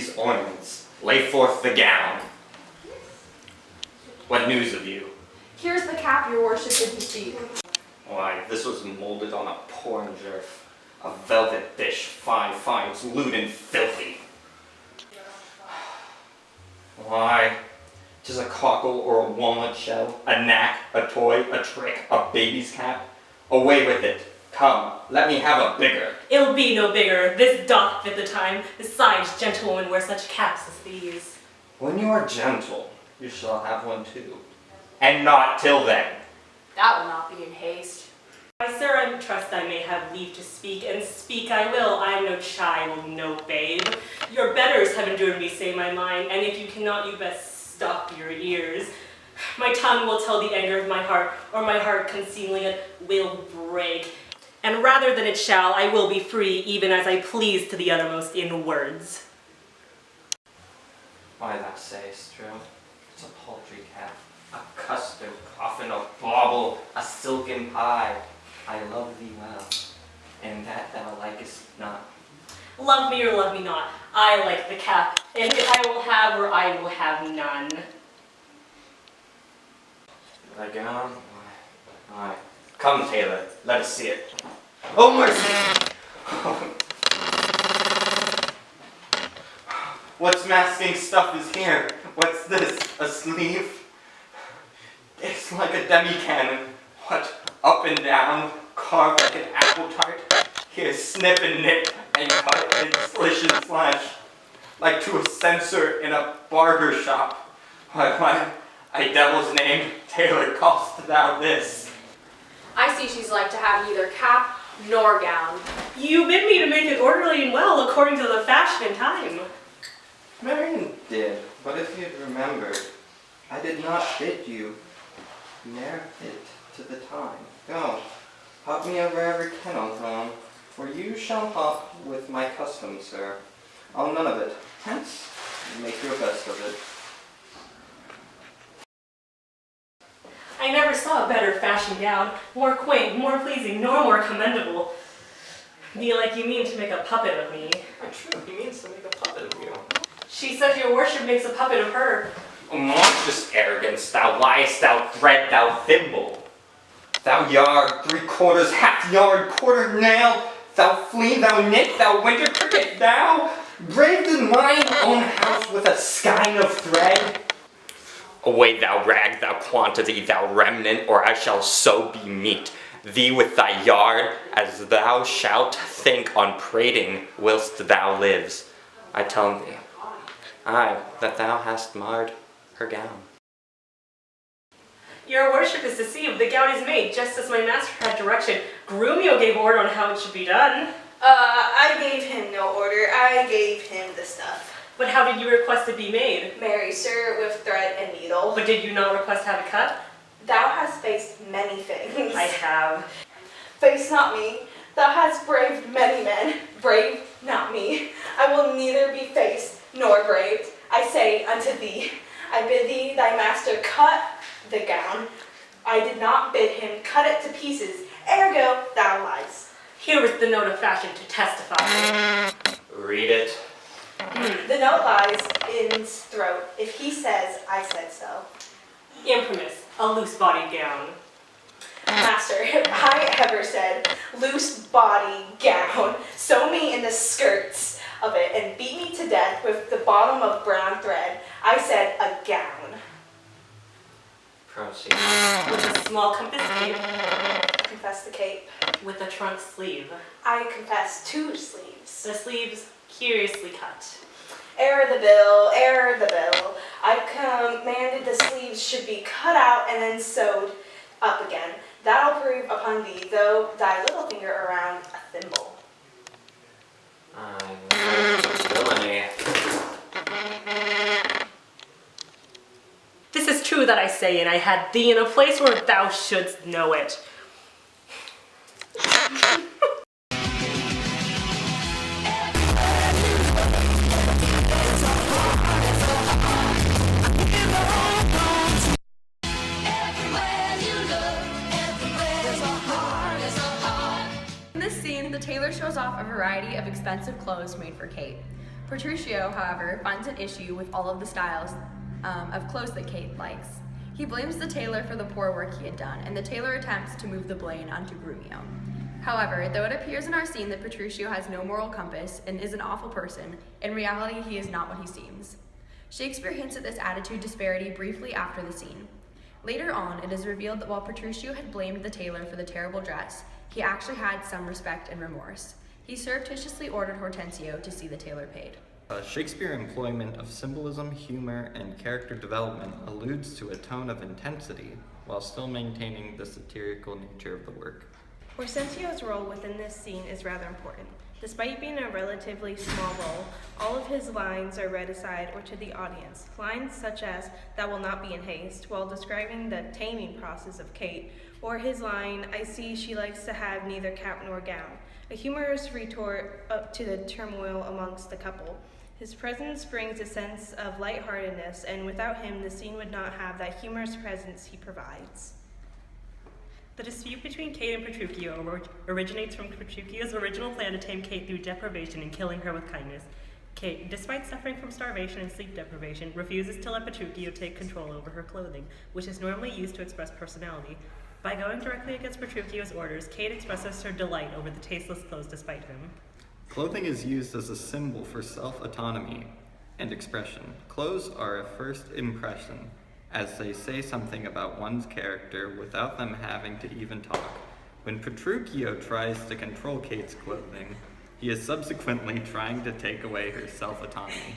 these ornaments. Lay forth the gown. What news of you? Here's the cap your worship didn't speak. Why, this was molded on a porringer, a velvet dish, fine, it's lewd and filthy. Why, 'tis a cockle or a walnut shell, a knack, a toy, a trick, a baby's cap. Away with it. Come, let me have a bigger. It'll be no bigger. This doth fit the time. Besides, gentlewomen wear such caps as these. When you are gentle, you shall have one too. And not till then. That will not be in haste. Why, sir, I trust I may have leave to speak, and speak I will. I am no child, no babe. Your betters have endured me say my mind, and if you cannot, you best stop your ears. My tongue will tell the anger of my heart, or my heart concealing it will break. And rather than it shall, I will be free, even as I please to the uttermost in words. Why thou sayest, Shrew, it's a paltry cap, a custard coffin, a bauble, a silken pie. I love thee well, and that thou likest not. Love me or love me not, I like the cap, and if I will have or I will have none. Thy gown? Aye. Come, tailor, let us see it. Oh, mercy! What masking stuff is here? What's this? A sleeve? It's like a demi-cannon. What? Up and down, carved like an apple tart. Here, snip and nip, and cut and slish and slash, like to a censer in a barber shop. Why, a devil's name, tailor, callest thou this? I see she's like to have neither cap nor gown. You bid me to make it orderly and well according to the fashion and time. Marion did, but if you'd remembered, I did not bid you ne'er fit to the time. Go, hop me over every kennel home, for you shall hop with my custom, sir. I'll none of it. Hence, make your best of it. I never saw a better fashion gown, more quaint, more pleasing, nor more commendable. Be like you mean to make a puppet of me. True, he means to make a puppet of you. She says your worship makes a puppet of her. O monstrous arrogance, thou liest, thou thread, thou thimble. Thou yard, 3/4, half yard, quarter nail, thou flea, thou knit, thou winter cricket, thou braved in mine own house with a skein of thread. Away, thou rag, thou quantity, thou remnant, or I shall so be meet thee with thy yard, as thou shalt think on prating whilst thou lives. I tell thee, aye, that thou hast marred her gown. Your worship is deceived. The gown is made just as my master had direction. Grumio gave order on how it should be done. I gave him no order. I gave him the stuff. But how did you request it be made? Marry, sir, with thread and needle. But did you not request to have it cut? Thou hast faced many things. I have. Face not me. Thou hast braved many men. Brave not me. I will neither be faced nor braved. I say unto thee, I bid thee, thy master, cut the gown. I did not bid him cut it to pieces. Ergo, thou lies. Here is the note of fashion to testify. Read it. The note lies in his throat. If he says, I said so. Imprimis, a loose-bodied gown. Master, if I ever said loose body gown, sew me in the skirts of it and beat me to death with the bottom of brown thread, I said a gown. Proceed. With a small compass cape. Confess the cape. With a trunk sleeve. I confess 2 sleeves. The sleeves curiously cut. Error the bill, error the bill. I commanded the sleeves should be cut out and then sewed up again. That'll prove upon thee, though thy little finger around a thimble. Villainy. This is true that I say, and I had thee in a place where thou shouldst know it. In this scene, the tailor shows off a variety of expensive clothes made for Kate. Petruchio, however, finds an issue with all of the styles of clothes that Kate likes. He blames the tailor for the poor work he had done, and the tailor attempts to move the blame onto Grumio. However, though it appears in our scene that Petruchio has no moral compass and is an awful person, in reality he is not what he seems. Shakespeare hints at this attitude disparity briefly after the scene. Later on, it is revealed that while Petruchio had blamed the tailor for the terrible dress, he actually had some respect and remorse. He surreptitiously ordered Hortensio to see the tailor paid. Shakespeare's employment of symbolism, humor, and character development alludes to a tone of intensity while still maintaining the satirical nature of the work. Hortensio's role within this scene is rather important. Despite being a relatively small role, all of his lines are read aside or to the audience. Lines such as, "That will not be in haste," while describing the taming process of Kate, or his line, "I see she likes to have neither cap nor gown," a humorous retort up to the turmoil amongst the couple. His presence brings a sense of lightheartedness, and without him, the scene would not have that humorous presence he provides. The dispute between Kate and Petruchio originates from Petruchio's original plan to tame Kate through deprivation and killing her with kindness. Kate, despite suffering from starvation and sleep deprivation, refuses to let Petruchio take control over her clothing, which is normally used to express personality. By going directly against Petruchio's orders, Kate expresses her delight over the tasteless clothes despite him. Clothing is used as a symbol for self-autonomy and expression. Clothes are a first impression, as they say something about one's character without them having to even talk. When Petruchio tries to control Kate's clothing, he is subsequently trying to take away her self-autonomy.